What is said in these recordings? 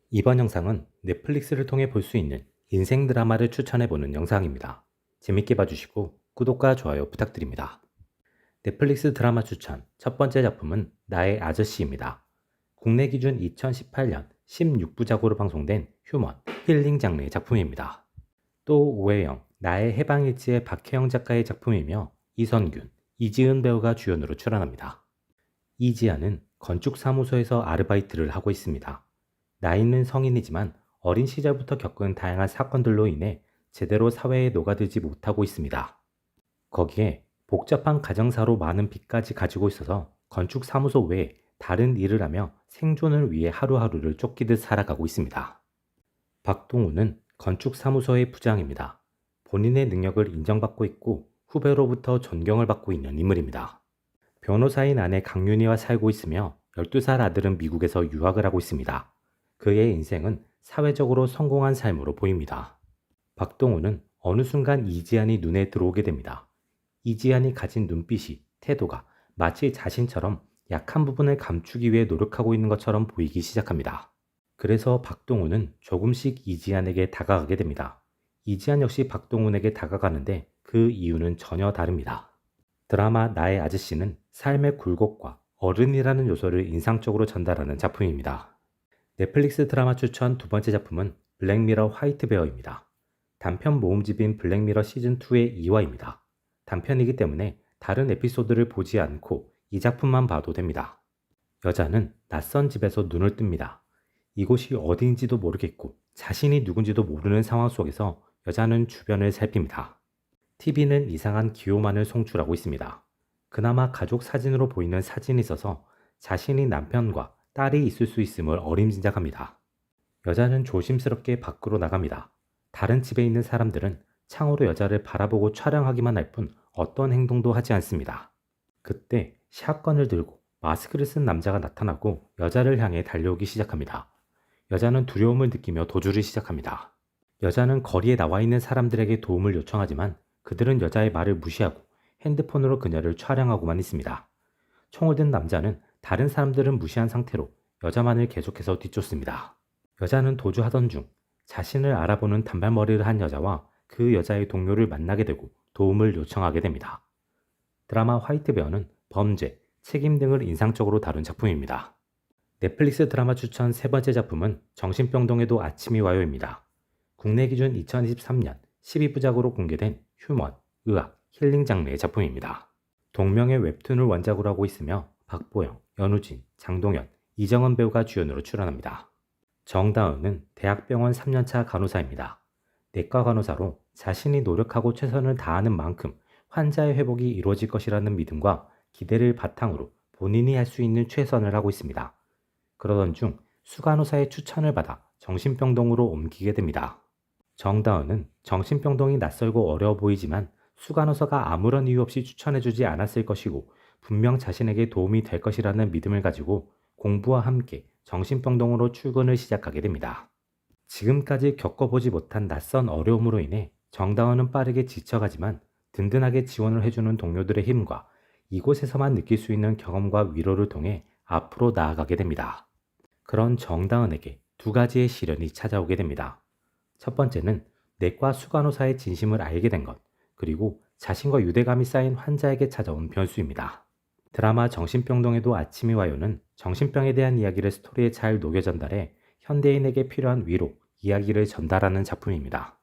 이번 영상은 넷플릭스를 통해 볼 수 있는 인생 드라마를 추천해보는 영상입니다. 재밌게 봐주시고 구독과 좋아요 부탁드립니다. 넷플릭스 드라마 추천 첫 번째 작품은 나의 아저씨입니다. 국내 기준 2018년 16부작으로 방송된 휴먼, 힐링 장르의 작품입니다. 또 오해영, 나의 해방일지의 박혜영 작가의 작품이며 이선균, 이지은 배우가 주연으로 출연합니다. 이지아는 건축사무소에서 아르바이트를 하고 있습니다. 나이는 성인이지만 어린 시절부터 겪은 다양한 사건들로 인해 제대로 사회에 녹아들지 못하고 있습니다. 거기에 복잡한 가정사로 많은 빚까지 가지고 있어서 건축사무소 외에 다른 일을 하며 생존을 위해 하루하루를 쫓기듯 살아가고 있습니다. 박동우는 건축사무소의 부장입니다. 본인의 능력을 인정받고 있고 후배로부터 존경을 받고 있는 인물입니다. 변호사인 아내 강윤희와 살고 있으며 12살 아들은 미국에서 유학을 하고 있습니다. 그의 인생은 사회적으로 성공한 삶으로 보입니다. 박동우는 어느 순간 이지안이 눈에 들어오게 됩니다. 이지안이 가진 눈빛이, 태도가 마치 자신처럼 약한 부분을 감추기 위해 노력하고 있는 것처럼 보이기 시작합니다. 그래서 박동우는 조금씩 이지안에게 다가가게 됩니다. 이지안 역시 박동훈에게 다가가는데 그 이유는 전혀 다릅니다. 드라마 나의 아저씨는 삶의 굴곡과 어른이라는 요소를 인상적으로 전달하는 작품입니다. 넷플릭스 드라마 추천 두 번째 작품은 블랙미러 화이트베어입니다. 단편 모음집인 블랙미러 시즌2의 2화입니다. 단편이기 때문에 다른 에피소드를 보지 않고 이 작품만 봐도 됩니다. 여자는 낯선 집에서 눈을 뜹니다. 이곳이 어디인지도 모르겠고 자신이 누군지도 모르는 상황 속에서 여자는 주변을 살핍니다. TV는 이상한 기호만을 송출하고 있습니다. 그나마 가족 사진으로 보이는 사진이 있어서 자신이 남편과 딸이 있을 수 있음을 어림짐작합니다. 여자는 조심스럽게 밖으로 나갑니다. 다른 집에 있는 사람들은 창으로 여자를 바라보고 촬영하기만 할 뿐 어떤 행동도 하지 않습니다. 그때 샷건을 들고 마스크를 쓴 남자가 나타나고 여자를 향해 달려오기 시작합니다. 여자는 두려움을 느끼며 도주를 시작합니다. 여자는 거리에 나와 있는 사람들에게 도움을 요청하지만 그들은 여자의 말을 무시하고 핸드폰으로 그녀를 촬영하고만 있습니다. 총을 든 남자는 다른 사람들은 무시한 상태로 여자만을 계속해서 뒤쫓습니다. 여자는 도주하던 중 자신을 알아보는 단발머리를 한 여자와 그 여자의 동료를 만나게 되고 도움을 요청하게 됩니다. 드라마 화이트베어는 범죄, 책임 등을 인상적으로 다룬 작품입니다. 넷플릭스 드라마 추천 세 번째 작품은 정신병동에도 아침이 와요입니다. 국내 기준 2023년 12부작으로 공개된 휴먼, 의학, 힐링 장르의 작품입니다. 동명의 웹툰을 원작으로 하고 있으며 박보영, 연우진, 장동현, 이정은 배우가 주연으로 출연합니다. 정다은은 대학병원 3년차 간호사입니다. 내과 간호사로 자신이 노력하고 최선을 다하는 만큼 환자의 회복이 이루어질 것이라는 믿음과 기대를 바탕으로 본인이 할 수 있는 최선을 하고 있습니다. 그러던 중 수간호사의 추천을 받아 정신병동으로 옮기게 됩니다. 정다은은 정신병동이 낯설고 어려워 보이지만 수간호사가 아무런 이유 없이 추천해주지 않았을 것이고 분명 자신에게 도움이 될 것이라는 믿음을 가지고 공부와 함께 정신병동으로 출근을 시작하게 됩니다. 지금까지 겪어보지 못한 낯선 어려움으로 인해 정다은은 빠르게 지쳐가지만 든든하게 지원을 해주는 동료들의 힘과 이곳에서만 느낄 수 있는 경험과 위로를 통해 앞으로 나아가게 됩니다. 그런 정다은에게 두 가지의 시련이 찾아오게 됩니다. 첫 번째는 내과 수간호사의 진심을 알게 된 것, 그리고 자신과 유대감이 쌓인 환자에게 찾아온 변수입니다. 드라마 정신병동에도 아침이 와요는 정신병에 대한 이야기를 스토리에 잘 녹여 전달해 현대인에게 필요한 위로, 이야기를 전달하는 작품입니다.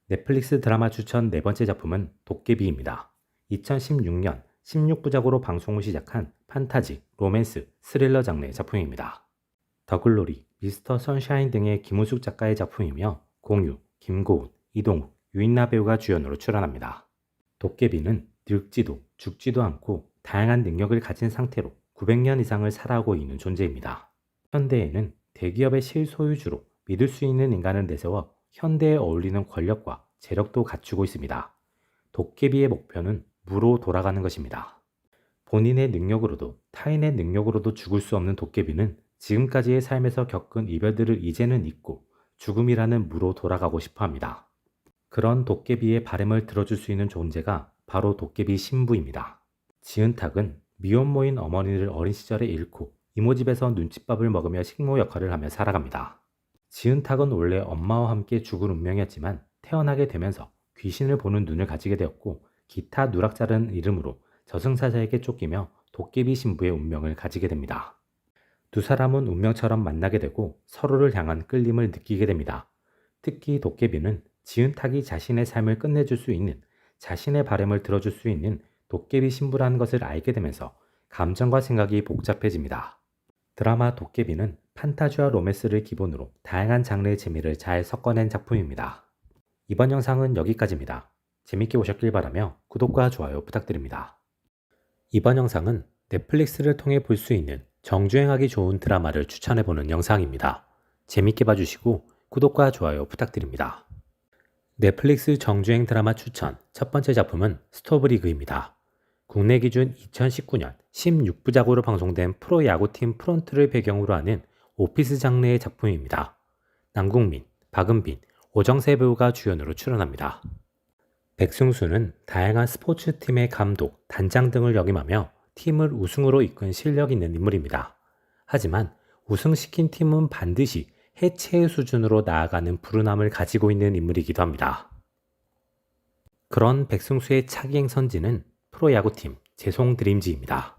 넷플릭스 드라마 추천 네 번째 작품은 도깨비입니다. 2016년 16부작으로 방송을 시작한 판타지, 로맨스, 스릴러 장르의 작품입니다. 더글로리, 미스터 선샤인 등의 김우숙 작가의 작품이며 공유, 김고은, 이동욱, 유인나 배우가 주연으로 출연합니다. 도깨비는 늙지도 죽지도 않고 다양한 능력을 가진 상태로 900년 이상을 살아오고 있는 존재입니다. 현대에는 대기업의 실소유주로 믿을 수 있는 인간을 내세워 현대에 어울리는 권력과 재력도 갖추고 있습니다. 도깨비의 목표는 무로 돌아가는 것입니다. 본인의 능력으로도 타인의 능력으로도 죽을 수 없는 도깨비는 지금까지의 삶에서 겪은 이별들을 이제는 잊고 죽음이라는 무로 돌아가고 싶어 합니다. 그런 도깨비의 바람을 들어줄 수 있는 존재가 바로 도깨비 신부입니다. 지은탁은 미혼모인 어머니를 어린 시절에 잃고 이모집에서 눈칫밥을 먹으며 식모 역할을 하며 살아갑니다. 지은탁은 원래 엄마와 함께 죽을 운명이었지만 태어나게 되면서 귀신을 보는 눈을 가지게 되었고 기타 누락자라는 이름으로 저승사자에게 쫓기며 도깨비 신부의 운명을 가지게 됩니다. 두 사람은 운명처럼 만나게 되고 서로를 향한 끌림을 느끼게 됩니다. 특히 도깨비는 지은탁이 자신의 삶을 끝내줄 수 있는, 자신의 바람을 들어줄 수 있는 도깨비 신부라는 것을 알게 되면서 감정과 생각이 복잡해집니다. 드라마 도깨비는 판타지와 로맨스를 기본으로 다양한 장르의 재미를 잘 섞어낸 작품입니다. 이번 영상은 여기까지입니다. 재밌게 보셨길 바라며 구독과 좋아요 부탁드립니다. 이번 영상은 넷플릭스를 통해 볼 수 있는 정주행하기 좋은 드라마를 추천해보는 영상입니다. 재밌게 봐주시고 구독과 좋아요 부탁드립니다. 넷플릭스 정주행 드라마 추천 첫 번째 작품은 스토브리그입니다. 국내 기준 2019년 16부작으로 방송된 프로야구팀 프론트를 배경으로 하는 오피스 장르의 작품입니다. 남궁민, 박은빈, 오정세 배우가 주연으로 출연합니다. 백승수는 다양한 스포츠팀의 감독, 단장 등을 역임하며 팀을 우승으로 이끈 실력 있는 인물입니다. 하지만 우승시킨 팀은 반드시 해체의 수준으로 나아가는 불운함을 가지고 있는 인물이기도 합니다. 그런 백승수의 차기행 선지는 프로야구팀 재송드림즈입니다.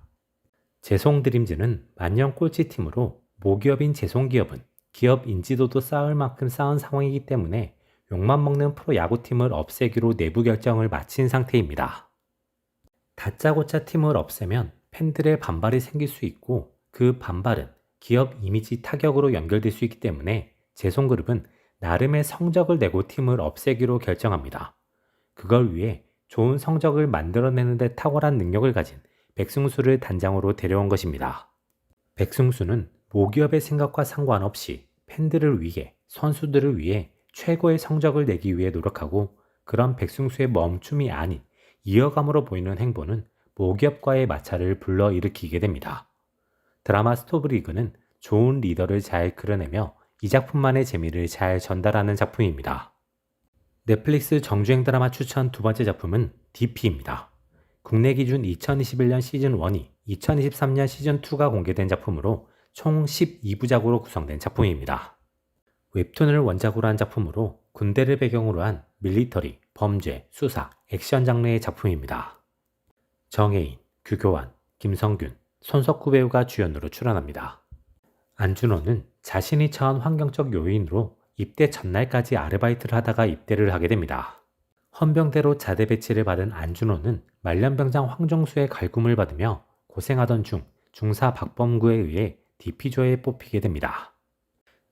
재송드림즈는 만년 꼴찌팀으로 모기업인 재송기업은 기업 인지도도 쌓을 만큼 쌓은 상황이기 때문에 욕만 먹는 프로야구팀을 없애기로 내부 결정을 마친 상태입니다. 다짜고짜 팀을 없애면 팬들의 반발이 생길 수 있고 그 반발은 기업 이미지 타격으로 연결될 수 있기 때문에 재송그룹은 나름의 성적을 내고 팀을 없애기로 결정합니다. 그걸 위해 좋은 성적을 만들어내는 데 탁월한 능력을 가진 백승수를 단장으로 데려온 것입니다. 백승수는 모기업의 생각과 상관없이 팬들을 위해, 선수들을 위해 최고의 성적을 내기 위해 노력하고 그런 백승수의 멈춤이 아닌 이어감으로 보이는 행보는 모기업과의 마찰을 불러일으키게 됩니다. 드라마 스토브리그는 좋은 리더를 잘 그려내며 이 작품만의 재미를 잘 전달하는 작품입니다. 넷플릭스 정주행 드라마 추천 두 번째 작품은 DP입니다. 국내 기준 2021년 시즌1이 2023년 시즌2가 공개된 작품으로 총 12부작으로 구성된 작품입니다. 웹툰을 원작으로 한 작품으로 군대를 배경으로 한 밀리터리, 범죄, 수사, 액션 장르의 작품입니다. 정혜인, 규교환, 김성균, 손석구 배우가 주연으로 출연합니다. 안준호는 자신이 처한 환경적 요인으로 입대 전날까지 아르바이트를 하다가 입대를 하게 됩니다. 헌병대로 자대 배치를 받은 안준호는 말년병장 황정수의 갈굼을 받으며 고생하던 중 중사 박범구에 의해 DP조에 뽑히게 됩니다.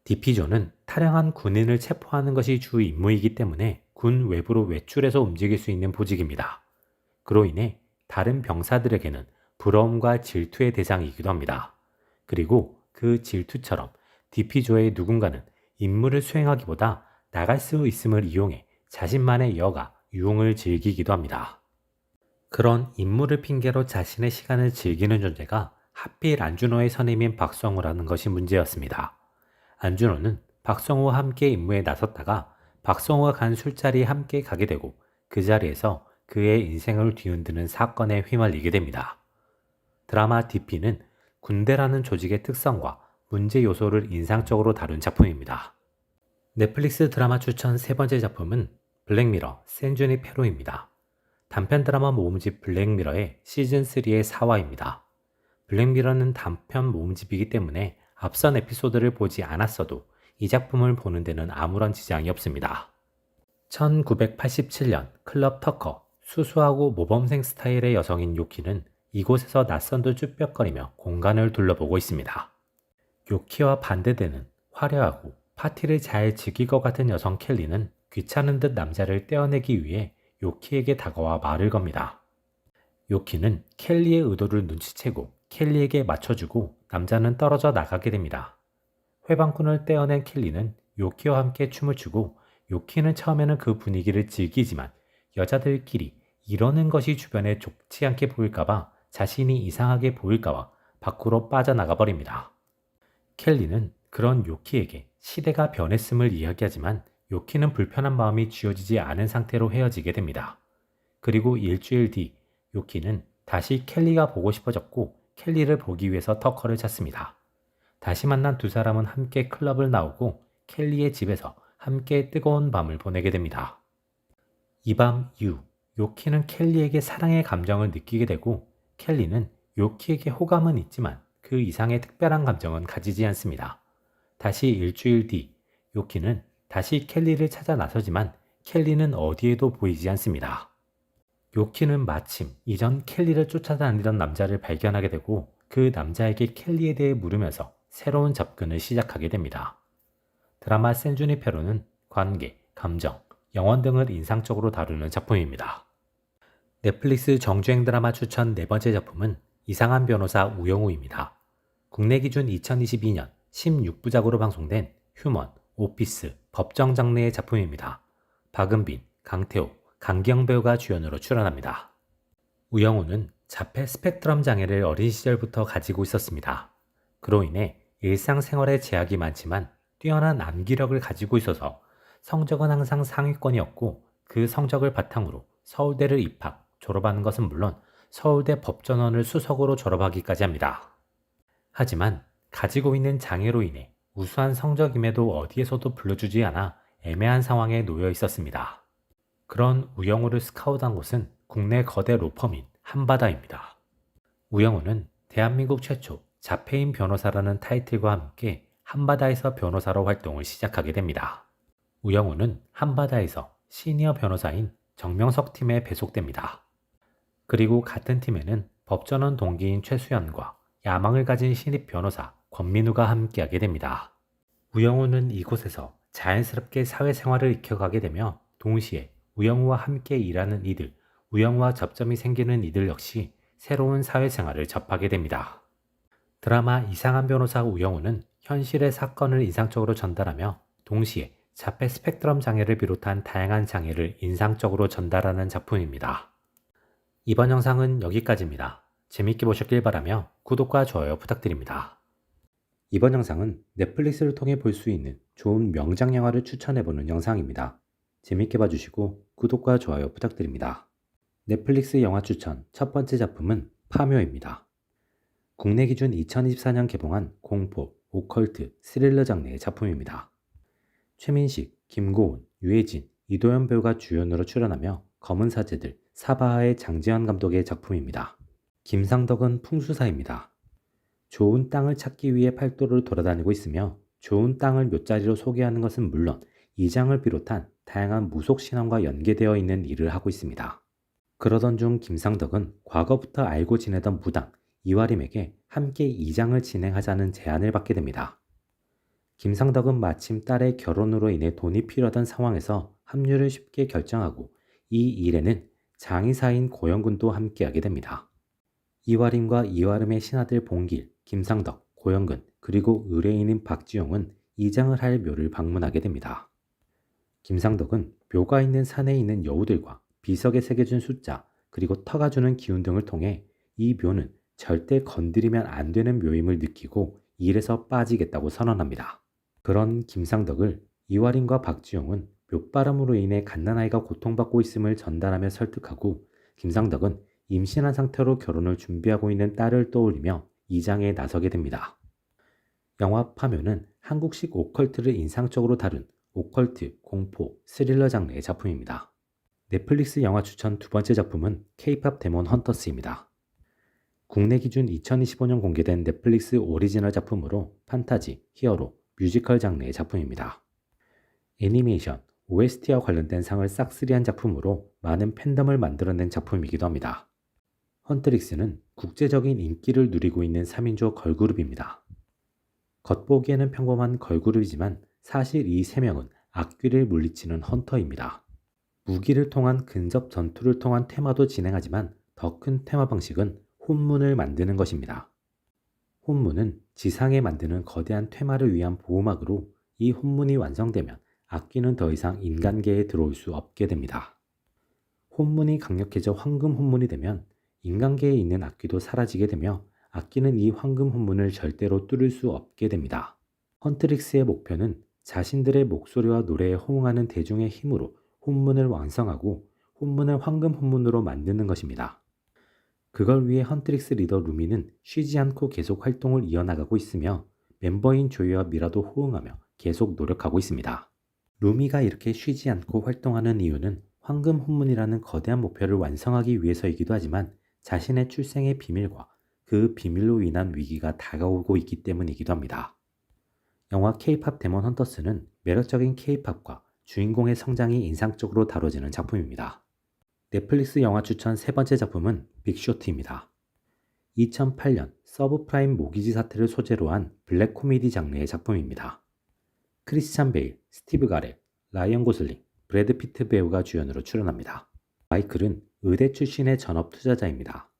DP조는 탈영한 군인을 체포하는 것이 주 임무이기 때문에 군 외부로 외출해서 움직일 수 있는 보직입니다. 그로 인해 다른 병사들에게는 부러움과 질투의 대상이기도 합니다. 그리고 그 질투처럼 DP조의 누군가는 임무를 수행하기보다 나갈 수 있음을 이용해 자신만의 여가, 유흥을 즐기기도 합니다. 그런 임무를 핑계로 자신의 시간을 즐기는 존재가 하필 안준호의 선임인 박성우라는 것이 문제였습니다. 안준호는 박성우와 함께 임무에 나섰다가 박성우가 간 술자리에 함께 가게 되고 그 자리에서 그의 인생을 뒤흔드는 사건에 휘말리게 됩니다. 드라마 DP는 군대라는 조직의 특성과 문제 요소를 인상적으로 다룬 작품입니다. 넷플릭스 드라마 추천 세 번째 작품은 블랙미러 샌주니페로입니다. 단편 드라마 모음집 블랙미러의 시즌3의 4화입니다. 블랙미러는 단편 모음집이기 때문에 앞선 에피소드를 보지 않았어도 이 작품을 보는 데는 아무런 지장이 없습니다. 1987년 클럽 터커, 수수하고 모범생 스타일의 여성인 요키는 이곳에서 낯선도 쭈뼛거리며 공간을 둘러보고 있습니다. 요키와 반대되는 화려하고 파티를 잘 즐길 것 같은 여성 켈리는 귀찮은 듯 남자를 떼어내기 위해 요키에게 다가와 말을 겁니다. 요키는 켈리의 의도를 눈치채고 켈리에게 맞춰주고 남자는 떨어져 나가게 됩니다. 회방꾼을 떼어낸 켈리는 요키와 함께 춤을 추고 요키는 처음에는 그 분위기를 즐기지만 여자들끼리 이러는 것이 주변에 좋지 않게 보일까봐 자신이 이상하게 보일까봐 밖으로 빠져나가 버립니다. 켈리는 그런 요키에게 시대가 변했음을 이야기하지만 요키는 불편한 마음이 쥐어지지 않은 상태로 헤어지게 됩니다. 그리고 일주일 뒤 요키는 다시 켈리가 보고 싶어졌고 켈리를 보기 위해서 터커를 찾습니다. 다시 만난 두 사람은 함께 클럽을 나오고 켈리의 집에서 함께 뜨거운 밤을 보내게 됩니다. 이 밤 이후 요키는 켈리에게 사랑의 감정을 느끼게 되고 켈리는 요키에게 호감은 있지만 그 이상의 특별한 감정은 가지지 않습니다. 다시 일주일 뒤 요키는 다시 켈리를 찾아 나서지만 켈리는 어디에도 보이지 않습니다. 요키는 마침 이전 켈리를 쫓아다니던 남자를 발견하게 되고 그 남자에게 켈리에 대해 물으면서 새로운 접근을 시작하게 됩니다. 드라마 센주니페로는 관계, 감정, 영혼 등을 인상적으로 다루는 작품입니다. 넷플릭스 정주행 드라마 추천 네 번째 작품은 이상한 변호사 우영우입니다. 국내 기준 2022년 16부작으로 방송된 휴먼, 오피스, 법정 장르의 작품입니다. 박은빈, 강태호, 강기영 배우가 주연으로 출연합니다. 우영우는 자폐 스펙트럼 장애를 어린 시절부터 가지고 있었습니다. 그로 인해 일상생활에 제약이 많지만 뛰어난 암기력을 가지고 있어서 성적은 항상 상위권이었고 그 성적을 바탕으로 서울대를 입학, 졸업하는 것은 물론 서울대 법전원을 수석으로 졸업하기까지 합니다. 하지만 가지고 있는 장애로 인해 우수한 성적임에도 어디에서도 불러주지 않아 애매한 상황에 놓여 있었습니다. 그런 우영우를 스카우트한 곳은 국내 거대 로펌인 한바다입니다. 우영우는 대한민국 최초 자폐인 변호사라는 타이틀과 함께 한바다에서 변호사로 활동을 시작하게 됩니다. 우영우는 한바다에서 시니어 변호사인 정명석 팀에 배속됩니다. 그리고 같은 팀에는 법전원 동기인 최수연과 야망을 가진 신입 변호사 권민우가 함께하게 됩니다. 우영우는 이곳에서 자연스럽게 사회생활을 익혀가게 되며 동시에 우영우와 함께 일하는 이들, 우영우와 접점이 생기는 이들 역시 새로운 사회생활을 접하게 됩니다. 드라마 이상한 변호사 우영우는 현실의 사건을 인상적으로 전달하며 동시에 자폐 스펙트럼 장애를 비롯한 다양한 장애를 인상적으로 전달하는 작품입니다. 이번 영상은 여기까지입니다. 재밌게 보셨길 바라며 구독과 좋아요 부탁드립니다. 이번 영상은 넷플릭스를 통해 볼 수 있는 좋은 명작 영화를 추천해보는 영상입니다. 재밌게 봐주시고 구독과 좋아요 부탁드립니다. 넷플릭스 영화 추천 첫 번째 작품은 파묘입니다. 국내 기준 2024년 개봉한 공포, 오컬트, 스릴러 장르의 작품입니다. 최민식, 김고은, 유해진, 이도현 배우가 주연으로 출연하며 검은 사제들, 사바하의 장지현 감독의 작품입니다. 김상덕은 풍수사입니다. 좋은 땅을 찾기 위해 팔도를 돌아다니고 있으며 좋은 땅을 묘자리로 소개하는 것은 물론 이장을 비롯한 다양한 무속 신앙과 연계되어 있는 일을 하고 있습니다. 그러던 중 김상덕은 과거부터 알고 지내던 무당 이화림에게 함께 이장을 진행하자는 제안을 받게 됩니다. 김상덕은 마침 딸의 결혼으로 인해 돈이 필요하던 상황에서 합류를 쉽게 결정하고 이 일에는 장의사인 고영근도 함께하게 됩니다. 이화림과 이화림의 신하들 봉길, 김상덕, 고영근, 그리고 의뢰인인 박지용은 이장을 할 묘를 방문하게 됩니다. 김상덕은 묘가 있는 산에 있는 여우들과 비석에 새겨진 숫자, 그리고 터가 주는 기운 등을 통해 이 묘는 절대 건드리면 안 되는 묘임을 느끼고 일에서 빠지겠다고 선언합니다. 그런 김상덕을 이화림과 박지용은 묘바람으로 인해 갓난아이가 고통받고 있음을 전달하며 설득하고 김상덕은 임신한 상태로 결혼을 준비하고 있는 딸을 떠올리며 이장에 나서게 됩니다. 영화 파묘는 한국식 오컬트를 인상적으로 다룬 오컬트, 공포, 스릴러 장르의 작품입니다. 넷플릭스 영화 추천 두 번째 작품은 K-팝 데몬 헌터스입니다. 국내 기준 2025년 공개된 넷플릭스 오리지널 작품으로 판타지, 히어로, 뮤지컬 장르의 작품입니다. 애니메이션, OST와 관련된 상을 싹쓸이한 작품으로 많은 팬덤을 만들어낸 작품이기도 합니다. 헌트릭스는 국제적인 인기를 누리고 있는 3인조 걸그룹입니다. 겉보기에는 평범한 걸그룹이지만 사실 이 3명은 악귀를 물리치는 헌터입니다. 무기를 통한 근접 전투를 통한 테마도 진행하지만 더 큰 테마 방식은 혼문을 만드는 것입니다. 혼문은 지상에 만드는 거대한 퇴마를 위한 보호막으로 이 혼문이 완성되면 악귀는 더 이상 인간계에 들어올 수 없게 됩니다. 혼문이 강력해져 황금 혼문이 되면 인간계에 있는 악귀도 사라지게 되며 악귀는 이 황금 혼문을 절대로 뚫을 수 없게 됩니다. 헌트릭스의 목표는 자신들의 목소리와 노래에 호응하는 대중의 힘으로 혼문을 완성하고 혼문을 황금 혼문으로 만드는 것입니다. 그걸 위해 헌트릭스 리더 루미는 쉬지 않고 계속 활동을 이어나가고 있으며 멤버인 조이와 미라도 호응하며 계속 노력하고 있습니다. 루미가 이렇게 쉬지 않고 활동하는 이유는 황금 혼문이라는 거대한 목표를 완성하기 위해서이기도 하지만 자신의 출생의 비밀과 그 비밀로 인한 위기가 다가오고 있기 때문이기도 합니다. 영화 K-팝 데몬 헌터스는 매력적인 K-팝과 주인공의 성장이 인상적으로 다뤄지는 작품입니다. 넷플릭스 영화 추천 세 번째 작품은 빅쇼트입니다. 2008년 서브프라임 모기지 사태를 소재로 한 블랙 코미디 장르의 작품입니다. 크리스찬 베일, 스티브 가렛, 라이언 고슬링, 브래드 피트 배우가 주연으로 출연합니다. 마이클은 의대 출신의 전업 투자자입니다.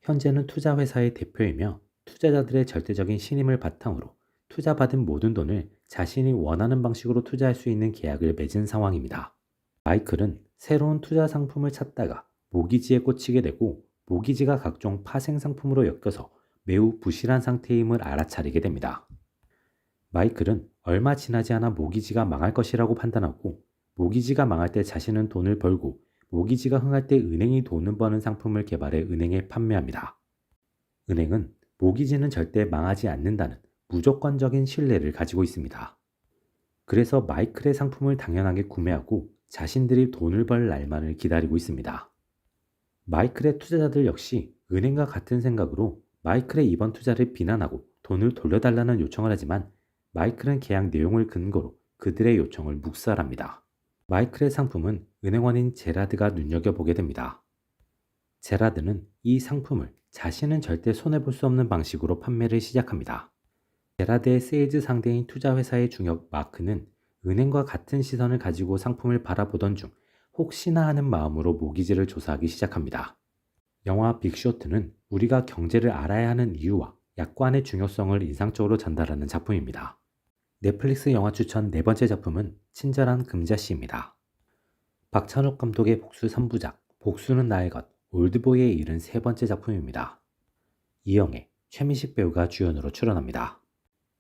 현재는 투자 회사의 대표이며 투자자들의 절대적인 신임을 바탕으로 투자받은 모든 돈을 자신이 원하는 방식으로 투자할 수 있는 계약을 맺은 상황입니다. 마이클은 새로운 투자 상품을 찾다가 모기지에 꽂히게 되고 모기지가 각종 파생 상품으로 엮여서 매우 부실한 상태임을 알아차리게 됩니다. 마이클은 얼마 지나지 않아 모기지가 망할 것이라고 판단하고 모기지가 망할 때 자신은 돈을 벌고 모기지가 흥할 때 은행이 돈을 버는 상품을 개발해 은행에 판매합니다. 은행은 모기지는 절대 망하지 않는다는 무조건적인 신뢰를 가지고 있습니다. 그래서 마이클의 상품을 당연하게 구매하고 자신들이 돈을 벌 날만을 기다리고 있습니다. 마이클의 투자자들 역시 은행과 같은 생각으로 마이클의 이번 투자를 비난하고 돈을 돌려달라는 요청을 하지만 마이클은 계약 내용을 근거로 그들의 요청을 묵살합니다. 마이클의 상품은 은행원인 제라드가 눈여겨보게 됩니다. 제라드는 이 상품을 자신은 절대 손해볼 수 없는 방식으로 판매를 시작합니다. 제라드의 세일즈 상대인 투자회사의 중역 마크는 은행과 같은 시선을 가지고 상품을 바라보던 중 혹시나 하는 마음으로 모기지를 조사하기 시작합니다. 영화 빅쇼트는 우리가 경제를 알아야 하는 이유와 약관의 중요성을 인상적으로 전달하는 작품입니다. 넷플릭스 영화 추천 네 번째 작품은 친절한 금자씨입니다. 박찬욱 감독의 복수 3부작 복수는 나의 것, 올드보이에 이른 세 번째 작품입니다. 이영애, 최민식 배우가 주연으로 출연합니다.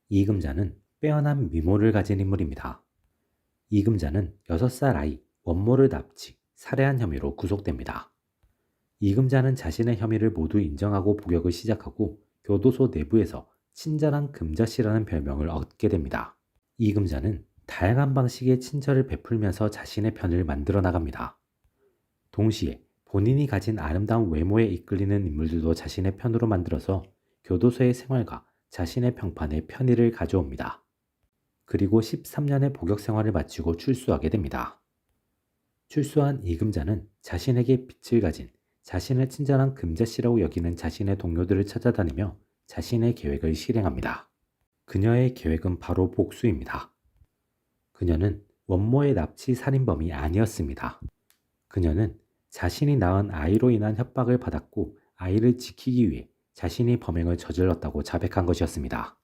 이금자는 빼어난 미모를 가진 인물입니다. 이금자는 6살 아이 원모를 납치, 살해한 혐의로 구속됩니다. 이금자는 자신의 혐의를 모두 인정하고 복역을 시작하고 교도소 내부에서 친절한 금자씨라는 별명을 얻게 됩니다. 이금자는 다양한 방식의 친절을 베풀면서 자신의 편을 만들어 나갑니다. 동시에 본인이 가진 아름다운 외모에 이끌리는 인물들도 자신의 편으로 만들어서 교도소의 생활과 자신의 평판에 편의를 가져옵니다. 그리고 13년의 복역 생활을 마치고 출소하게 됩니다. 출소한 이금자는 자신에게 빚을 가진 자신을 친절한 금자씨라고 여기는 자신의 동료들을 찾아다니며 자신의 계획을 실행합니다. 그녀의 계획은 바로 복수입니다. 그녀는 원모의 납치 살인범이 아니었습니다. 그녀는 자신이 낳은 아이로 인한 협박을 받았고 아이를 지키기 위해 자신이 범행을 저질렀다고 자백한 것이었습니다.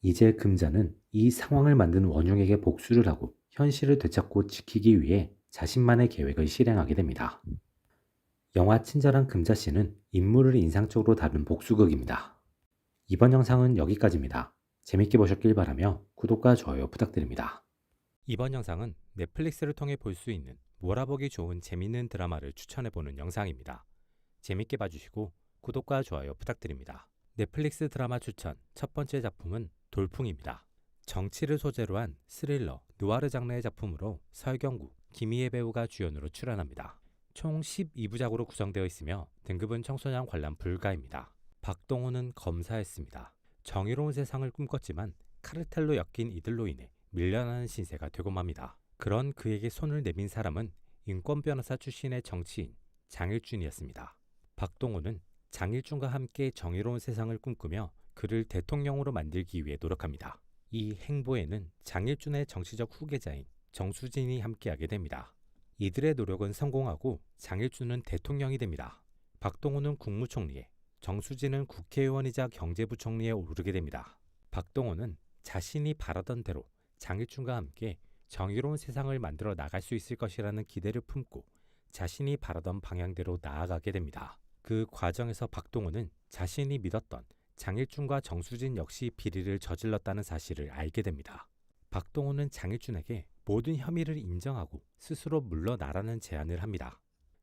이제 금자는 이 상황을 만든 원흉에게 복수를 하고 현실을 되찾고 지키기 위해 자신만의 계획을 실행하게 됩니다. 영화 친절한 금자씨는 인물을 인상적으로 다룬 복수극입니다. 이번 영상은 여기까지입니다. 재밌게 보셨길 바라며 구독과 좋아요 부탁드립니다. 이번 영상은 넷플릭스를 통해 볼 수 있는 몰아보기 좋은 재밌는 드라마를 추천해보는 영상입니다. 재밌게 봐주시고 구독과 좋아요 부탁드립니다. 넷플릭스 드라마 추천 첫 번째 작품은 돌풍입니다. 정치를 소재로 한 스릴러, 느와르 장르의 작품으로 설경구, 김희애 배우가 주연으로 출연합니다. 총 12부작으로 구성되어 있으며 등급은 청소년 관람 불가입니다. 박동호는 검사였습니다. 정의로운 세상을 꿈꿨지만 카르텔로 엮인 이들로 인해 밀려나는 신세가 되고 맙니다. 그런 그에게 손을 내민 사람은 인권 변호사 출신의 정치인 장일준이었습니다. 박동호는 장일준과 함께 정의로운 세상을 꿈꾸며 그를 대통령으로 만들기 위해 노력합니다. 이 행보에는 장일준의 정치적 후계자인 정수진이 함께하게 됩니다. 이들의 노력은 성공하고 장일준은 대통령이 됩니다. 박동호는 국무총리에, 정수진은 국회의원이자 경제부총리에 오르게 됩니다. 박동호는 자신이 바라던 대로 장일준과 함께 정의로운 세상을 만들어 나갈 수 있을 것이라는 기대를 품고 자신이 바라던 방향대로 나아가게 됩니다. 그 과정에서 박동호는 자신이 믿었던 장일준과 정수진 역시 비리를 저질렀다는 사실을 알게 됩니다. 박동호는 장일준에게 모든 혐의를 인정하고 스스로 물러나라는 제안을 합니다.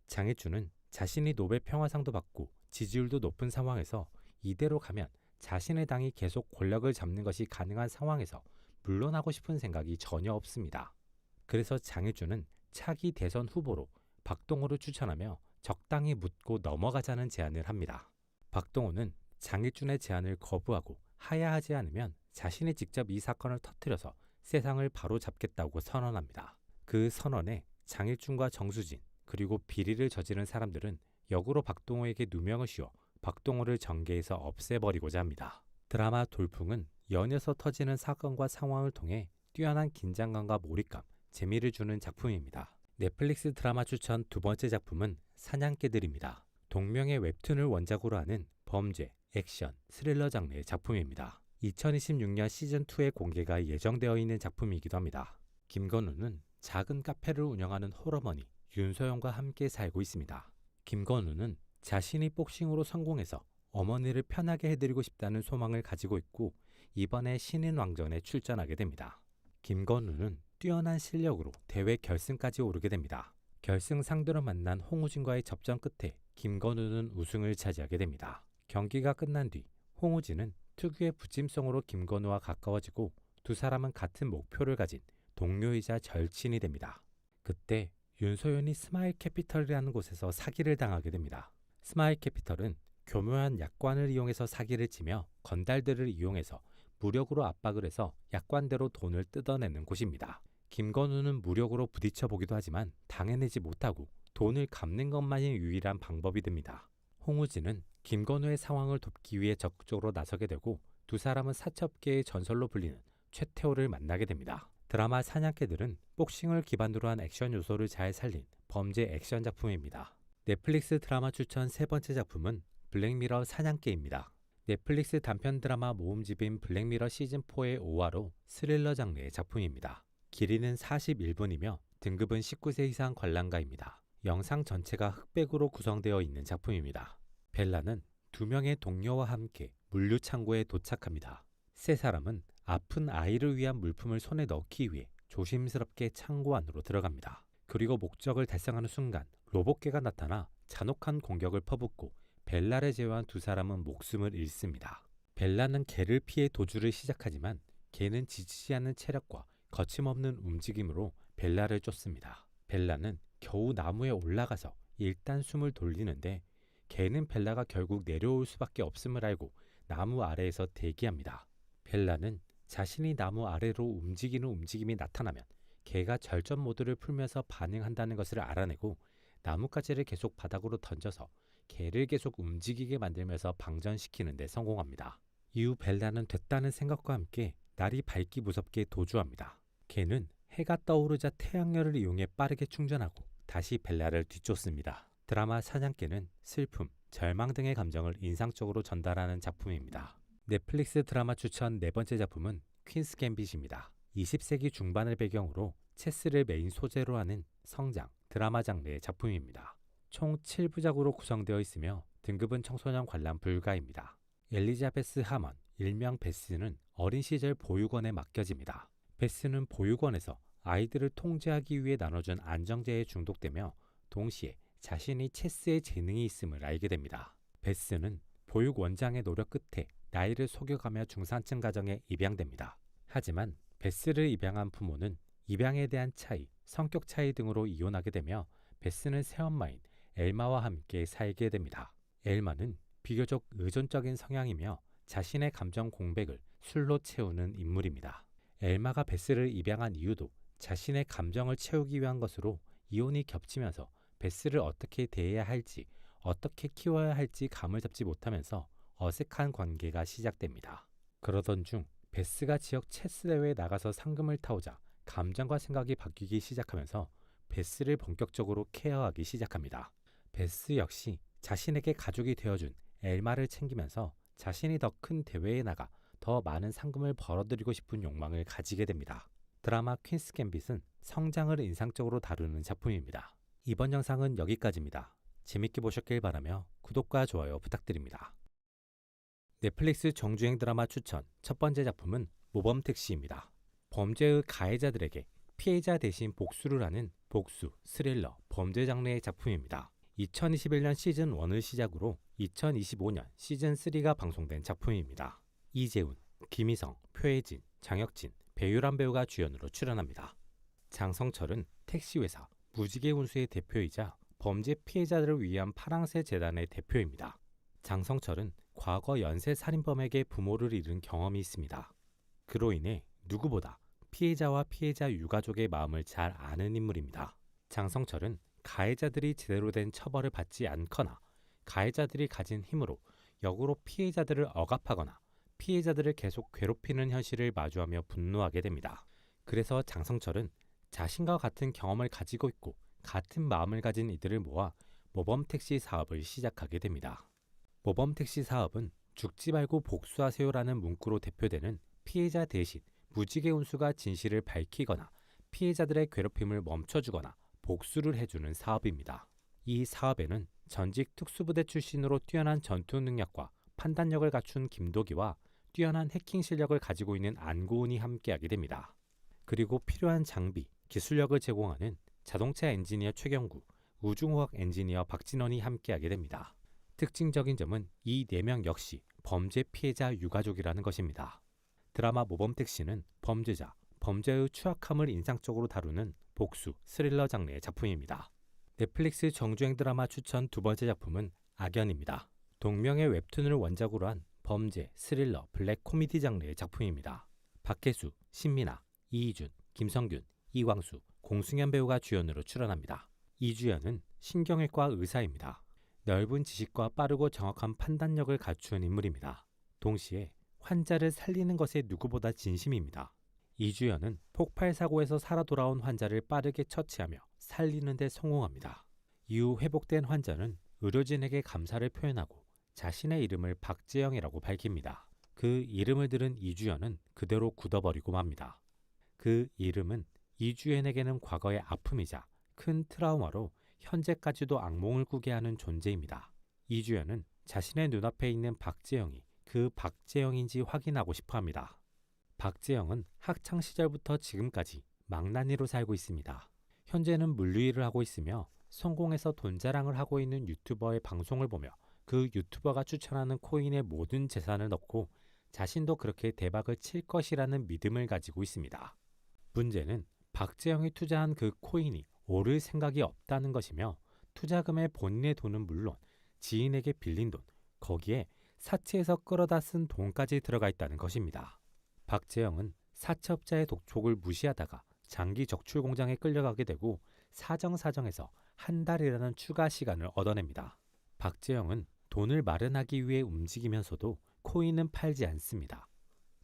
장일준은 자신이 노벨 평화상도 받고 지지율도 높은 상황에서 이대로 가면 자신의 당이 계속 권력을 잡는 것이 가능한 상황에서 물러나고 싶은 생각이 전혀 없습니다. 그래서 장일준은 차기 대선 후보로 박동호를 추천하며 적당히 묻고 넘어가자는 제안을 합니다. 박동호는 장일준의 제안을 거부하고 하야하지 않으면 자신이 직접 이 사건을 터뜨려서 세상을 바로잡겠다고 선언합니다. 그 선언에 장일준과 정수진 그리고 비리를 저지른 사람들은 역으로 박동호에게 누명을 씌워 박동호를 정계에서 없애버리고자 합니다. 드라마 돌풍은 연이어서 터지는 사건과 상황을 통해 뛰어난 긴장감과 몰입감, 재미를 주는 작품입니다. 넷플릭스 드라마 추천 두 번째 작품은 사냥개들입니다. 동명의 웹툰을 원작으로 하는 범죄, 액션, 스릴러 장르의 작품입니다. 2026년 시즌2의 공개가 예정되어 있는 작품이기도 합니다. 김건우는 작은 카페를 운영하는 호러머니 윤소영과 함께 살고 있습니다. 김건우는 자신이 복싱으로 성공해서 어머니를 편하게 해드리고 싶다는 소망을 가지고 있고 이번에 신인왕전에 출전하게 됩니다. 김건우는 뛰어난 실력으로 대회 결승까지 오르게 됩니다. 결승 상대로 만난 홍우진과의 접전 끝에 김건우는 우승을 차지하게 됩니다. 경기가 끝난 뒤 홍우진은 특유의 부침성으로 김건우와 가까워지고 두 사람은 같은 목표를 가진 동료이자 절친이 됩니다. 그때 윤소연이 스마일 캐피털이라는 곳에서 사기를 당하게 됩니다. 스마일 캐피털은 교묘한 약관을 이용해서 사기를 치며 건달들을 이용해서 무력으로 압박을 해서 약관대로 돈을 뜯어내는 곳입니다. 김건우는 무력으로 부딪혀 보기도 하지만 당해내지 못하고 돈을 갚는 것만이 유일한 방법이 됩니다. 홍우진은 김건우의 상황을 돕기 위해 적극적으로 나서게 되고 두 사람은 사첩계의 전설로 불리는 최태호를 만나게 됩니다. 드라마 사냥개들은 복싱을 기반으로 한 액션 요소를 잘 살린 범죄 액션 작품입니다. 넷플릭스 드라마 추천 세 번째 작품은 블랙미러 사냥개입니다. 넷플릭스 단편 드라마 모음집인 블랙미러 시즌4의 5화로 스릴러 장르의 작품입니다. 길이는 41분이며 등급은 19세 이상 관람가입니다. 영상 전체가 흑백으로 구성되어 있는 작품입니다. 벨라는 두 명의 동료와 함께 물류창고에 도착합니다. 세 사람은 아픈 아이를 위한 물품을 손에 넣기 위해 조심스럽게 창고 안으로 들어갑니다. 그리고 목적을 달성하는 순간 로봇개가 나타나 잔혹한 공격을 퍼붓고 벨라를 제외한 두 사람은 목숨을 잃습니다. 벨라는 개를 피해 도주를 시작하지만 개는 지치지 않는 체력과 거침없는 움직임으로 벨라를 쫓습니다. 벨라는 겨우 나무에 올라가서 일단 숨을 돌리는데 개는 벨라가 결국 내려올 수밖에 없음을 알고 나무 아래에서 대기합니다. 벨라는 자신이 나무 아래로 움직이는 움직임이 나타나면 개가 절전 모드를 풀면서 반응한다는 것을 알아내고 나뭇가지를 계속 바닥으로 던져서 개를 계속 움직이게 만들면서 방전시키는 데 성공합니다. 이후 벨라는 됐다는 생각과 함께 날이 밝기 무섭게 도주합니다. 개는 해가 떠오르자 태양열을 이용해 빠르게 충전하고 다시 벨라를 뒤쫓습니다. 드라마 사냥개는 슬픔, 절망 등의 감정을 인상적으로 전달하는 작품입니다. 넷플릭스 드라마 추천 네 번째 작품은 퀸스 갬빗입니다. 20세기 중반을 배경으로 체스를 메인 소재로 하는 성장, 드라마 장르의 작품입니다. 총 7부작으로 구성되어 있으며 등급은 청소년 관람 불가입니다. 엘리자베스 하먼, 일명 베스는 어린 시절 보육원에 맡겨집니다. 베스는 보육원에서 아이들을 통제하기 위해 나눠준 안정제에 중독되며 동시에 자신이 체스에 재능이 있음을 알게 됩니다. 베스는 보육원장의 노력 끝에 나이를 속여가며 중산층 가정에 입양됩니다. 하지만 베스를 입양한 부모는 입양에 대한 차이, 성격 차이 등으로 이혼하게 되며 베스는 새엄마인 엘마와 함께 살게 됩니다. 엘마는 비교적 의존적인 성향이며 자신의 감정 공백을 술로 채우는 인물입니다. 엘마가 베스를 입양한 이유도 자신의 감정을 채우기 위한 것으로 이혼이 겹치면서 베스를 어떻게 대해야 할지, 어떻게 키워야 할지 감을 잡지 못하면서 어색한 관계가 시작됩니다. 그러던 중 베스가 지역 체스 대회에 나가서 상금을 타오자 감정과 생각이 바뀌기 시작하면서 베스를 본격적으로 케어하기 시작합니다. 베스 역시 자신에게 가족이 되어준 엘마를 챙기면서 자신이 더 큰 대회에 나가 더 많은 상금을 벌어들이고 싶은 욕망을 가지게 됩니다. 드라마 퀸스 갬빗은 성장을 인상적으로 다루는 작품입니다. 이번 영상은 여기까지입니다. 재밌게 보셨길 바라며 구독과 좋아요 부탁드립니다. 넷플릭스 정주행 드라마 추천 첫 번째 작품은 모범택시입니다. 범죄의 가해자들에게 피해자 대신 복수를 하는 복수, 스릴러, 범죄 장르의 작품입니다. 2021년 시즌1을 시작으로 2025년 시즌3가 방송된 작품입니다. 이재훈, 김희성, 표혜진, 장혁진, 배유란 배우가 주연으로 출연합니다. 장성철은 택시회사 무지개 운수의 대표이자 범죄 피해자들을 위한 파랑새 재단의 대표입니다. 장성철은 과거 연쇄 살인범에게 부모를 잃은 경험이 있습니다. 그로 인해 누구보다 피해자와 피해자 유가족의 마음을 잘 아는 인물입니다. 장성철은 가해자들이 제대로 된 처벌을 받지 않거나 가해자들이 가진 힘으로 역으로 피해자들을 억압하거나 피해자들을 계속 괴롭히는 현실을 마주하며 분노하게 됩니다. 그래서 장성철은 자신과 같은 경험을 가지고 있고 같은 마음을 가진 이들을 모아 모범택시 사업을 시작하게 됩니다. 모범택시 사업은 죽지 말고 복수하세요라는 문구로 대표되는 피해자 대신 무지개 운수가 진실을 밝히거나 피해자들의 괴롭힘을 멈춰주거나 복수를 해주는 사업입니다. 이 사업에는 전직 특수부대 출신으로 뛰어난 전투 능력과 판단력을 갖춘 김도기와 뛰어난 해킹 실력을 가지고 있는 안고은이 함께하게 됩니다. 그리고 필요한 장비, 기술력을 제공하는 자동차 엔지니어 최경구, 우중호학 엔지니어 박진원이 함께하게 됩니다. 특징적인 점은 이 4명 역시 범죄 피해자 유가족이라는 것입니다. 드라마 모범택시는 범죄자, 범죄의 추악함을 인상적으로 다루는 복수, 스릴러 장르의 작품입니다. 넷플릭스 정주행 드라마 추천 두 번째 작품은 악연입니다. 동명의 웹툰을 원작으로 한 범죄, 스릴러, 블랙 코미디 장르의 작품입니다. 박혜수, 신민아, 이희준, 김성균, 이광수, 공승현 배우가 주연으로 출연합니다. 이주연은 신경외과 의사입니다. 넓은 지식과 빠르고 정확한 판단력을 갖춘 인물입니다. 동시에 환자를 살리는 것에 누구보다 진심입니다. 이주연은 폭발 사고에서 살아 돌아온 환자를 빠르게 처치하며 살리는 데 성공합니다. 이후 회복된 환자는 의료진에게 감사를 표현하고 자신의 이름을 박재영이라고 밝힙니다. 그 이름을 들은 이주연은 그대로 굳어버리고 맙니다. 그 이름은 이주연에게는 과거의 아픔이자 큰 트라우마로 현재까지도 악몽을 꾸게 하는 존재입니다. 이주연은 자신의 눈앞에 있는 박재영이 그 박재영인지 확인하고 싶어 합니다. 박재영은 학창시절부터 지금까지 망나니로 살고 있습니다. 현재는 물류일을 하고 있으며 성공해서 돈 자랑을 하고 있는 유튜버의 방송을 보며 그 유튜버가 추천하는 코인에 모든 재산을 넣고 자신도 그렇게 대박을 칠 것이라는 믿음을 가지고 있습니다. 문제는 박재영이 투자한 그 코인이 오를 생각이 없다는 것이며 투자금에 본인의 돈은 물론 지인에게 빌린 돈, 거기에 사채에서 끌어다 쓴 돈까지 들어가 있다는 것입니다. 박재영은 사채업자의 독촉을 무시하다가 장기 적출 공장에 끌려가게 되고 사정사정해서 한 달이라는 추가 시간을 얻어냅니다. 박재영은 돈을 마련하기 위해 움직이면서도 코인은 팔지 않습니다.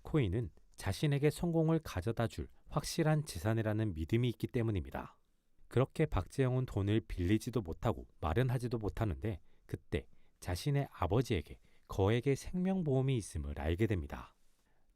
코인은 자신에게 성공을 가져다 줄 확실한 재산이라는 믿음이 있기 때문입니다. 그렇게 박재영은 돈을 빌리지도 못하고 마련하지도 못하는데 그때 자신의 아버지에게 거액의 생명보험이 있음을 알게 됩니다.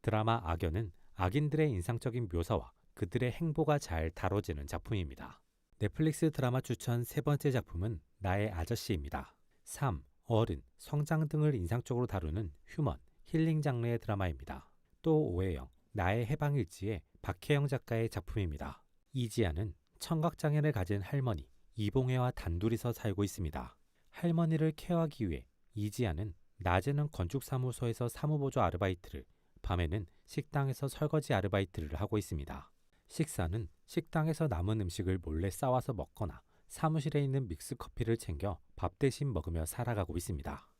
드라마 악연은 악인들의 인상적인 묘사와 그들의 행보가 잘 다뤄지는 작품입니다. 넷플릭스 드라마 추천 세 번째 작품은 나의 아저씨입니다. 삶, 어른, 성장 등을 인상적으로 다루는 휴먼, 힐링 장르의 드라마입니다. 또 오해영, 나의 해방일지의 박혜영 작가의 작품입니다. 이지아는 청각장애를 가진 할머니 이봉혜와 단둘이서 살고 있습니다. 할머니를 케어하기 위해 이지아는 낮에는 건축사무소에서 사무보조 아르바이트를, 밤에는 식당에서 설거지 아르바이트를 하고 있습니다. 식사는 식당에서 남은 음식을 몰래 싸와서 먹거나 사무실에 있는 믹스커피를 챙겨 밥 대신 먹으며 살아가고 있습니다.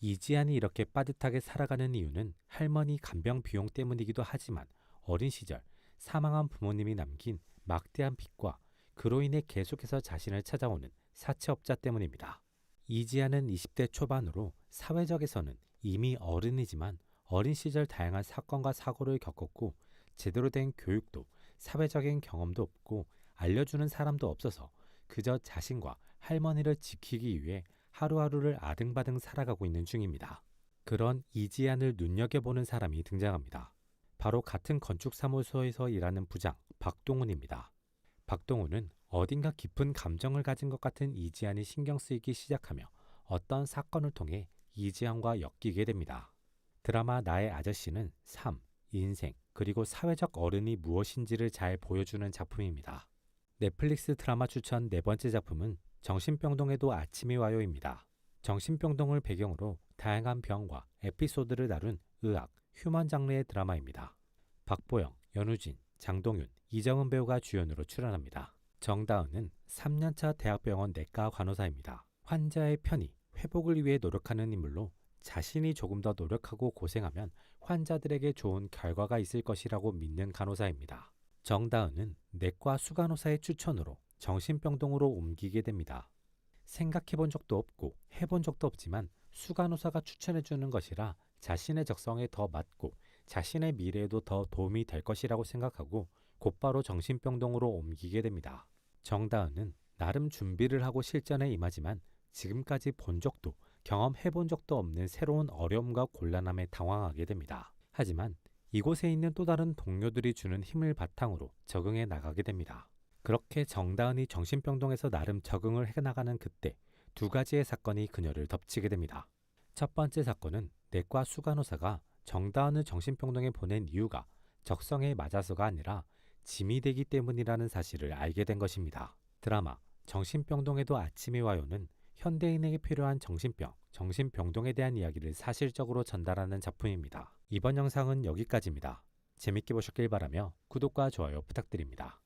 이지안이 이렇게 빠듯하게 살아가는 이유는 할머니 간병 비용 때문이기도 하지만 어린 시절 사망한 부모님이 남긴 막대한 빚과 그로 인해 계속해서 자신을 찾아오는 사채업자 때문입니다. 이지안은 20대 초반으로 사회적에서는 이미 어른이지만 어린 시절 다양한 사건과 사고를 겪었고 제대로 된 교육도 사회적인 경험도 없고 알려주는 사람도 없어서 그저 자신과 할머니를 지키기 위해 하루하루를 아등바등 살아가고 있는 중입니다. 그런 이지안을 눈여겨보는 사람이 등장합니다. 바로 같은 건축사무소에서 일하는 부장 박동훈입니다. 박동훈은 어딘가 깊은 감정을 가진 것 같은 이지안이 신경 쓰이기 시작하며 어떤 사건을 통해 이지안과 엮이게 됩니다. 드라마 나의 아저씨는 삶, 인생, 그리고 사회적 어른이 무엇인지를 잘 보여주는 작품입니다. 넷플릭스 드라마 추천 네 번째 작품은 정신병동에도 아침이 와요입니다. 정신병동을 배경으로 다양한 병과 에피소드를 다룬 의학, 휴먼 장르의 드라마입니다. 박보영, 연우진, 장동윤, 이정은 배우가 주연으로 출연합니다. 정다은은 3년차 대학병원 내과 간호사입니다. 환자의 편의, 회복을 위해 노력하는 인물로 자신이 조금 더 노력하고 고생하면 환자들에게 좋은 결과가 있을 것이라고 믿는 간호사입니다. 정다은은 내과 수간호사의 추천으로 정신병동으로 옮기게 됩니다. 생각해 본 적도 없고 해본 적도 없지만 수간호사가 추천해 주는 것이라 자신의 적성에 더 맞고 자신의 미래에도 더 도움이 될 것이라고 생각하고 곧바로 정신병동으로 옮기게 됩니다. 정다은은 나름 준비를 하고 실전에 임하지만 지금까지 본 적도 경험해 본 적도 없는 새로운 어려움과 곤란함에 당황하게 됩니다. 하지만 이곳에 있는 또 다른 동료들이 주는 힘을 바탕으로 적응해 나가게 됩니다. 그렇게 정다은이 정신병동에서 나름 적응을 해나가는 그때 두 가지의 사건이 그녀를 덮치게 됩니다. 첫 번째 사건은 내과 수간호사가 정다은을 정신병동에 보낸 이유가 적성에 맞아서가 아니라 짐이 되기 때문이라는 사실을 알게 된 것입니다. 드라마 정신병동에도 아침이 와요는 현대인에게 필요한 정신병, 정신병동에 대한 이야기를 사실적으로 전달하는 작품입니다. 이번 영상은 여기까지입니다. 재밌게 보셨길 바라며 구독과 좋아요 부탁드립니다.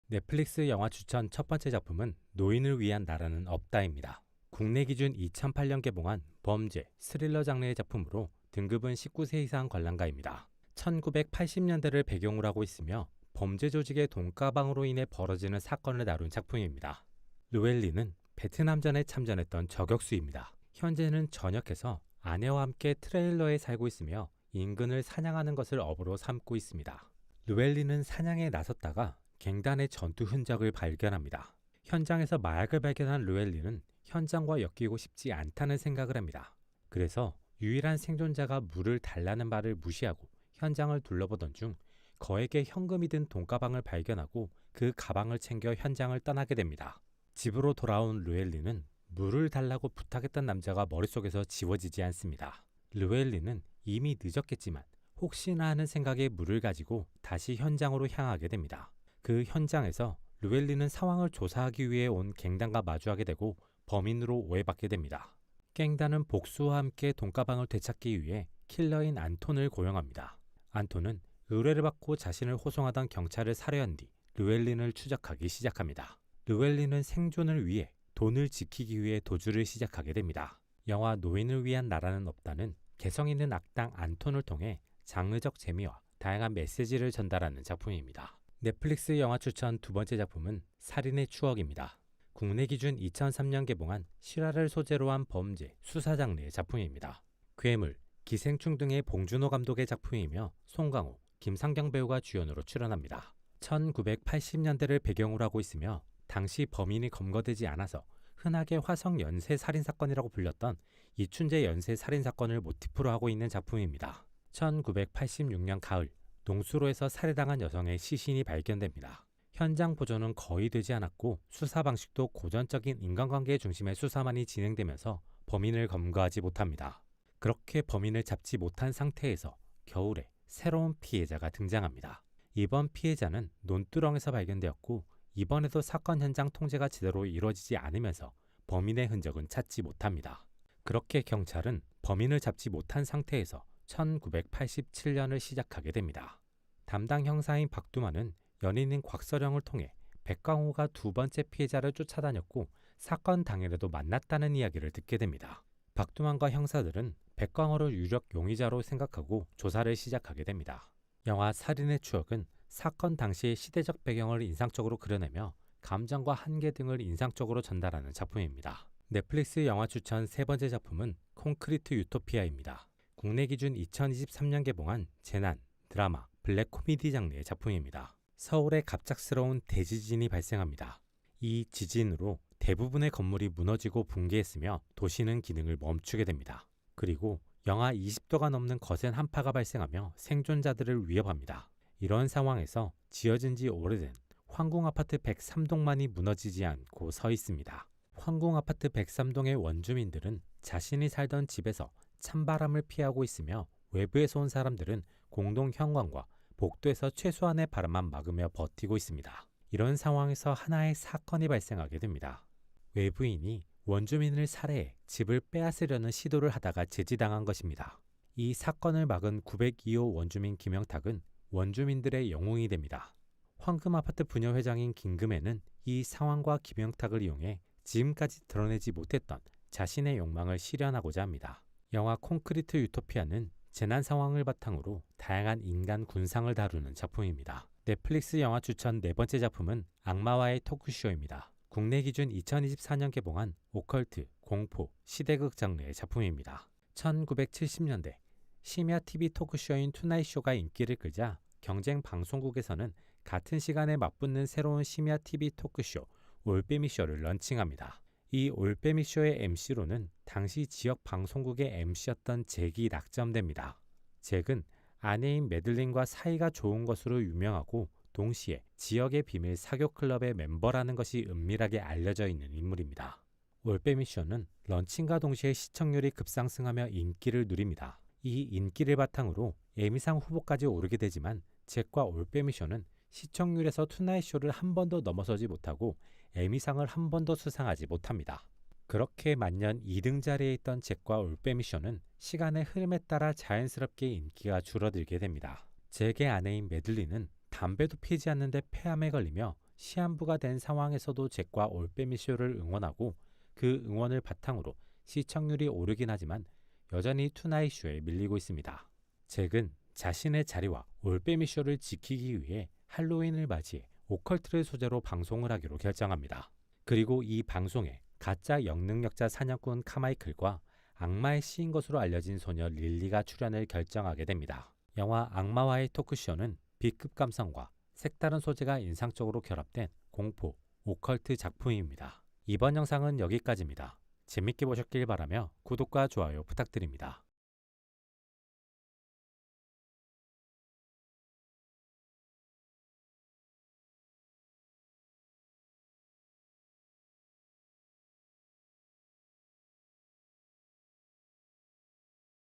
넷플릭스 영화 추천 첫 번째 작품은 노인을 위한 나라는 없다입니다. 국내 기준 2008년 개봉한 범죄, 스릴러 장르의 작품으로 등급은 19세 이상 관람가입니다. 1980년대를 배경으로 하고 있으며 범죄 조직의 돈가방으로 인해 벌어지는 사건을 다룬 작품입니다. 루엘리는 베트남전에 참전했던 저격수입니다. 현재는 전역해서 아내와 함께 트레일러에 살고 있으며 인근을 사냥하는 것을 업으로 삼고 있습니다. 루엘리는 사냥에 나섰다가 갱단의 전투 흔적을 발견합니다. 현장에서 마약을 발견한 루엘리는 현장과 엮이고 싶지 않다는 생각을 합니다. 그래서 유일한 생존자가 물을 달라는 말을 무시하고 현장을 둘러보던 중 거액의 현금이 든 돈가방을 발견하고 그 가방을 챙겨 현장을 떠나게 됩니다. 집으로 돌아온 루엘리는 물을 달라고 부탁했던 남자가 머릿속에서 지워지지 않습니다. 루엘리는 이미 늦었겠지만 혹시나 하는 생각에 물을 가지고 다시 현장으로 향하게 됩니다. 그 현장에서 루엘리는 상황을 조사하기 위해 온 갱단과 마주하게 되고 범인으로 오해받게 됩니다. 갱단은 복수와 함께 돈가방을 되찾기 위해 킬러인 안톤을 고용합니다. 안톤은 의뢰를 받고 자신을 호송하던 경찰을 살해한 뒤 루엘린을 추적하기 시작합니다. 루엘린은 생존을 위해 돈을 지키기 위해 도주를 시작하게 됩니다. 영화 노인을 위한 나라는 없다는 개성 있는 악당 안톤을 통해 장르적 재미와 다양한 메시지를 전달하는 작품입니다. 넷플릭스 영화 추천 두 번째 작품은 살인의 추억입니다. 국내 기준 2003년 개봉한 실화를 소재로 한 범죄, 수사 장르의 작품입니다. 괴물, 기생충 등의 봉준호 감독의 작품이며 송강호, 김상경 배우가 주연으로 출연합니다. 1980년대를 배경으로 하고 있으며 당시 범인이 검거되지 않아서 흔하게 화성 연쇄 살인사건이라고 불렸던 이춘재 연쇄 살인사건을 모티프로 하고 있는 작품입니다. 1986년 가을, 농수로에서 살해당한 여성의 시신이 발견됩니다. 현장 보존은 거의 되지 않았고 수사 방식도 고전적인 인간관계 중심의 수사만이 진행되면서 범인을 검거하지 못합니다. 그렇게 범인을 잡지 못한 상태에서 겨울에 새로운 피해자가 등장합니다. 이번 피해자는 논두렁에서 발견되었고 이번에도 사건 현장 통제가 제대로 이루어지지 않으면서 범인의 흔적은 찾지 못합니다. 그렇게 경찰은 범인을 잡지 못한 상태에서 1987년을 시작하게 됩니다. 담당 형사인 박두만은 연인인 곽서령을 통해 백광호가 두 번째 피해자를 쫓아다녔고 사건 당일에도 만났다는 이야기를 듣게 됩니다. 박두만과 형사들은 백광호를 유력 용의자로 생각하고 조사를 시작하게 됩니다. 영화 살인의 추억은 사건 당시의 시대적 배경을 인상적으로 그려내며 감정과 한계 등을 인상적으로 전달하는 작품입니다. 넷플릭스 영화 추천 세 번째 작품은 콘크리트 유토피아입니다. 국내 기준 2023년 개봉한 재난, 드라마, 블랙 코미디 장르의 작품입니다. 서울에 갑작스러운 대지진이 발생합니다. 이 지진으로 대부분의 건물이 무너지고 붕괴했으며 도시는 기능을 멈추게 됩니다. 그리고 영하 20도가 넘는 거센 한파가 발생하며 생존자들을 위협합니다. 이런 상황에서 지어진 지 오래된 황궁아파트 103동만이 무너지지 않고 서 있습니다. 황궁아파트 103동의 원주민들은 자신이 살던 집에서 찬바람을 피하고 있으며 외부에서 온 사람들은 공동 현관과 복도에서 최소한의 바람만 막으며 버티고 있습니다. 이런 상황에서 하나의 사건이 발생하게 됩니다. 외부인이 원주민을 살해해 집을 빼앗으려는 시도를 하다가 제지당한 것입니다. 이 사건을 막은 902호 원주민 김영탁은 원주민들의 영웅이 됩니다. 황금 아파트 부녀 회장인 김금애는 이 상황과 김영탁을 이용해 지금까지 드러내지 못했던 자신의 욕망을 실현하고자 합니다. 영화 콘크리트 유토피아는 재난 상황을 바탕으로 다양한 인간 군상을 다루는 작품입니다. 넷플릭스 영화 추천 네 번째 작품은 악마와의 토크쇼입니다. 국내 기준 2024년 개봉한 오컬트, 공포, 시대극 장르의 작품입니다. 1970년대 심야 TV 토크쇼인 투나잇쇼가 인기를 끌자 경쟁 방송국에서는 같은 시간에 맞붙는 새로운 심야 TV 토크쇼 올빼미쇼를 런칭합니다. 이 올빼미쇼의 MC로는 당시 지역 방송국의 MC였던 잭이 낙점됩니다. 잭은 아내인 매들린과 사이가 좋은 것으로 유명하고 동시에 지역의 비밀 사교 클럽의 멤버라는 것이 은밀하게 알려져 있는 인물입니다. 올빼미쇼는 런칭과 동시에 시청률이 급상승하며 인기를 누립니다. 이 인기를 바탕으로 에미상 후보까지 오르게 되지만 잭과 올빼미쇼는 시청률에서 투나잇쇼를 한 번도 넘어서지 못하고 에미상을 한 번도 수상하지 못합니다. 그렇게 만년 2등 자리에 있던 잭과 올빼미쇼는 시간의 흐름에 따라 자연스럽게 인기가 줄어들게 됩니다. 잭의 아내인 매들린은 담배도 피지 않는데 폐암에 걸리며 시한부가 된 상황에서도 잭과 올빼미쇼를 응원하고 그 응원을 바탕으로 시청률이 오르긴 하지만 여전히 투나잇쇼에 밀리고 있습니다. 잭은 자신의 자리와 올빼미쇼를 지키기 위해 할로윈을 맞이해 오컬트를 소재로 방송을 하기로 결정합니다. 그리고 이 방송에 가짜 영능력자 사냥꾼 카마이클과 악마의 씨인 것으로 알려진 소녀 릴리가 출연을 결정하게 됩니다. 영화 악마와의 토크쇼는 B급 감성과 색다른 소재가 인상적으로 결합된 공포, 오컬트 작품입니다. 이번 영상은 여기까지입니다. 재밌게 보셨길 바라며 구독과 좋아요 부탁드립니다.